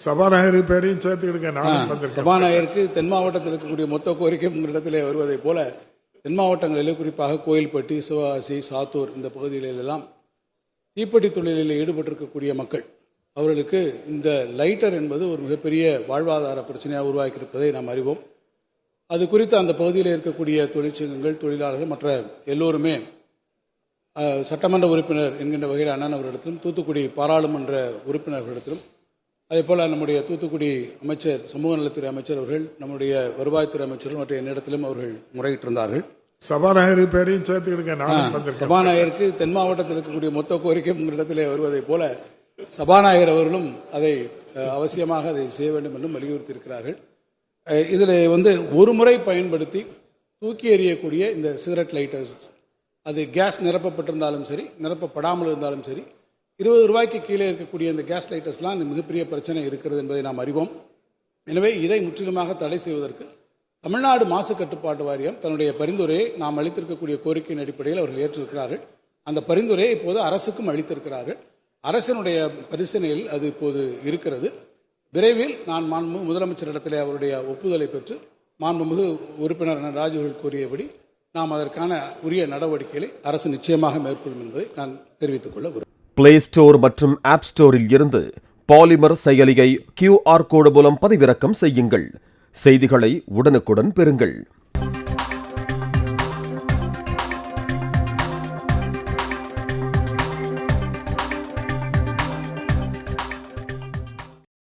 சபாநாயகர் பேரையும் சேர்த்துக்கிடுங்க. சபாநாயகருக்கு தென் மாவட்டத்தில் இருக்கக்கூடிய மொத்த கோரிக்கை உங்களிடத்திலே வருவதைப் போல தென் மாவட்டங்களிலே குறிப்பாக கோயில்பட்டி, சிவகாசி, சாத்தூர் இந்த பகுதிகளிலெல்லாம் தீப்பெட்டி தொழிலில் ஈடுபட்டிருக்கக்கூடிய மக்கள் அவர்களுக்கு இந்த லைட்டர் என்பது ஒரு மிகப்பெரிய வாழ்வாதார பிரச்சனையாக உருவாக்கியிருப்பதை நாம் அறிவோம். அது குறித்து அந்த பகுதியில் இருக்கக்கூடிய தொழிற்சங்கங்கள், தொழிலாளர்கள், மற்ற எல்லோருமே சட்டமன்ற உறுப்பினர் என்கின்ற வகையில் அண்ணன் அவர்களிடத்திலும், தூத்துக்குடி பாராளுமன்ற உறுப்பினர்களிடத்திலும், அதே போல் நம்முடைய தூத்துக்குடி அமைச்சர், சமூக நலத்துறை அமைச்சர் அவர்கள், நம்முடைய வருவாய்த்துறை அமைச்சர்கள் மற்ற என்னிடத்திலும் அவர்கள் முறையிட்டிருந்தார்கள். சபாநாயகர் பேரையும் சேர்த்துக்கிடுங்க. சபாநாயகருக்கு தென் மாவட்டத்தில் இருக்கக்கூடிய மொத்த கோரிக்கை உங்களிடத்திலே வருவதைப் போல சபாநாயகர் அவர்களும் அதை அவசியமாக அதை செய்ய வேண்டும் என்றும் வலியுறுத்தி இருக்கிறார்கள். இதில் ஒரு முறை பயன்படுத்தி தூக்கி எறியக்கூடிய இந்த சிகரெட் லைட்டர்ஸ், அது கேஸ் நிரப்பப்பட்டிருந்தாலும் சரி, நிரப்பப்படாமல் இருந்தாலும் சரி, 20 ரூபாய்க்கு கீழே இருக்கக்கூடிய இந்த கேஸ் லைட்டர்ஸ்லாம் மிகப்பெரிய பிரச்சனை இருக்கிறது என்பதை நாம் அறிவோம். எனவே இதை முற்றிலுமாக தடை செய்வதற்கு தமிழ்நாடு மாசு கட்டுப்பாட்டு வாரியம் தன்னுடைய பரிந்துரையை நாம் அளித்திருக்கக்கூடிய கோரிக்கையின் அடிப்படையில் அவர்கள் ஏற்றிருக்கிறார்கள். அந்த பரிந்துரையை இப்போது அரசுக்கும் அளித்திருக்கிறார்கள். அரசினுடைய பரிசீலனையில் அது இப்போது இருக்கிறது. விரைவில் நான் மாண்புமிகு முதலமைச்சரிடத்திலே அவருடைய ஒப்புதலை பெற்று மாண்புமிகு உறுப்பினர் ராஜுகள் கூறியபடி நாம் அதற்கான உரிய நடவடிக்கைகளை அரசு நிச்சயமாக மேற்கொள்ளும் என்பதை நான் தெரிவித்துக் கொள்ள விரும்புகிறேன். பிளே ஸ்டோர் மற்றும் ஆப் ஸ்டோரில் இருந்து பாலிமர் செயலியை QR கோடு மூலம் பதிவிறக்கம் செய்யுங்கள். செய்திகளை உடனுக்குடன் பெறுங்கள்.